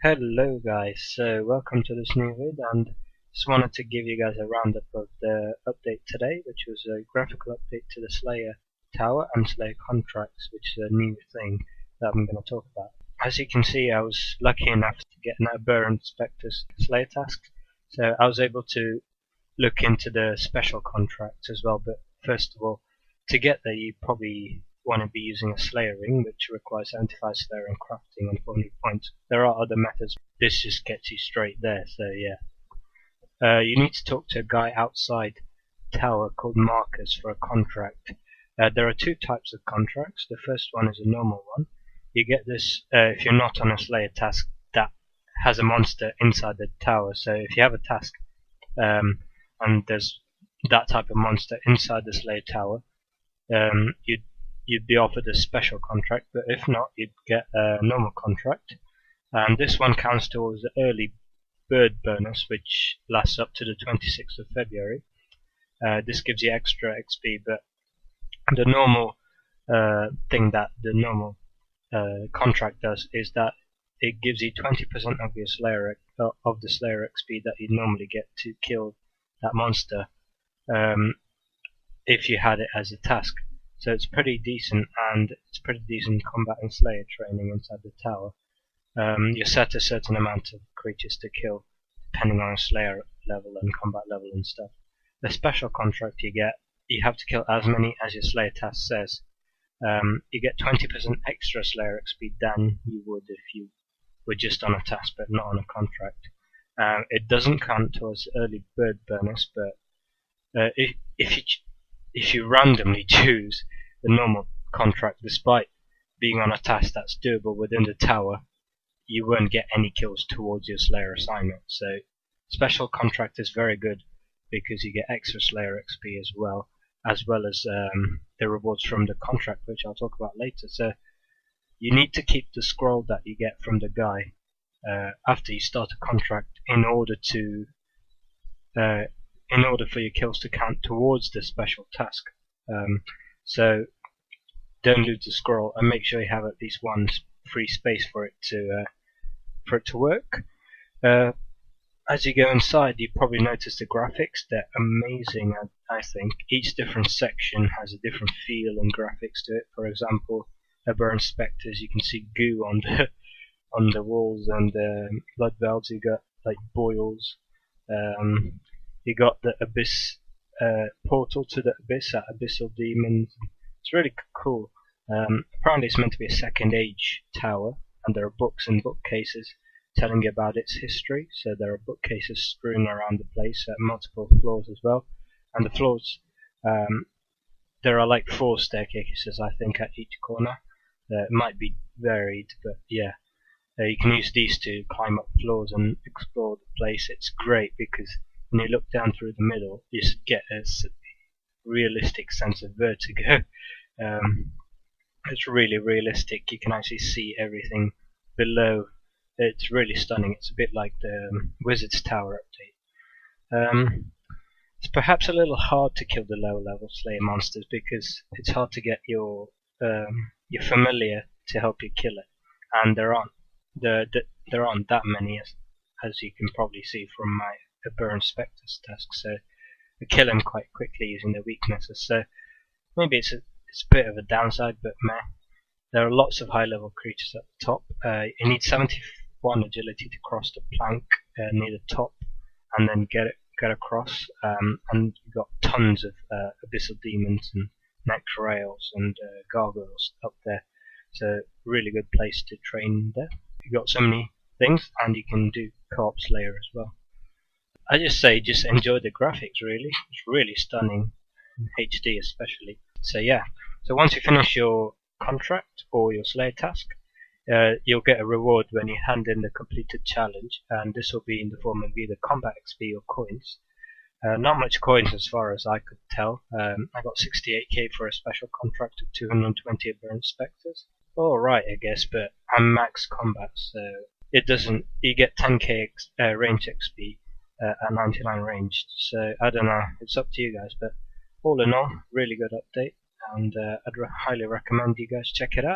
Hello guys, so welcome to this new vid, and just wanted to give you guys a roundup of the update today, which was a graphical update to the Slayer Tower and Slayer contracts, which is a new thing that I'm going to talk about. As you can see, I was lucky enough to get an Burr Inspector's Slayer task, so I was able to look into the special contracts as well, but first of all, to get there you probably want to be using a Slayer ring, which requires 75 Slayer and crafting and 400 points. There are other methods, this just gets you straight there, so yeah. You need to talk to a guy outside tower called Marcus for a contract. There are two types of contracts. The first one is a normal one. You get this if you're not on a Slayer task that has a monster inside the tower. So if you have a task and there's that type of monster inside the Slayer tower, you'd be offered a special contract, but if not, you'd get a normal contract. And this one counts towards the early bird bonus, which lasts up to the 26th of February. This gives you extra XP, but the normal thing that the normal contract does is that it gives you 20% of your Slayer of the Slayer XP that you normally get to kill that monster if you had it as a task. So it's pretty decent, and it's pretty decent combat and Slayer training inside the tower. You set a certain amount of creatures to kill depending on Slayer level and combat level and stuff. The special contract you have to kill as many as your Slayer task says. You get 20% extra Slayer XP than you would if you were just on a task but not on a contract. It doesn't count towards early bird bonus, but if you randomly choose the normal contract despite being on a task that's doable within the tower, you won't get any kills towards your Slayer assignment. So special contract is very good because you get extra Slayer XP as well as the rewards from the contract, which I'll talk about later. So you need to keep the scroll that you get from the guy after you start a contract in order for your kills to count towards the special task. So don't lose the scroll, and make sure you have at least one free space for it to work. As you go inside, you probably notice the graphics. They're amazing, I think. Each different section has a different feel and graphics to it. For example, Burr Inspectors, you can see goo on the walls, and blood valves. You got like boils. You got the abyss portal to the abyss at Abyssal Demons. It's really cool. Apparently it's meant to be a second age tower, and there are books and bookcases telling you about its history. So there are bookcases strewn around the place at multiple floors as well. And the floors, there are like 4 staircases I think at each corner. It might be varied, but yeah. You can use these to climb up floors and explore the place. It's great because when you look down through the middle, you get a realistic sense of vertigo. It's really realistic. You can actually see everything below. It's really stunning. It's a bit like the Wizard's Tower update. It's perhaps a little hard to kill the lower level Slayer monsters because it's hard to get your familiar to help you kill it, and there aren't that many as you can probably see from my Burr Inspector's task. So I kill him quite quickly using the weaknesses. So maybe it's a bit of a downside, but meh. There are lots of high level creatures at the top. You need 71 agility to cross the plank near the top and then get across. And you've got tons of abyssal demons and necrorails and gargoyles up there. So really good place to train there. You've got so many things, and you can do co-op Slayer as well. I just say just enjoy the graphics, really. It's really stunning, in HD especially. So yeah, so once you finish your contract or your Slayer task, you'll get a reward when you hand in the completed challenge, and this will be in the form of either combat XP or coins. Not much coins as far as I could tell. I got 68k for a special contract of 220 Burr Inspectors. Alright, I guess, but I'm max combat, so it doesn't. You get 10k range XP at 99 ranged, so I don't know. It's up to you guys, but all in all, really good update, and I'd highly recommend you guys check it out.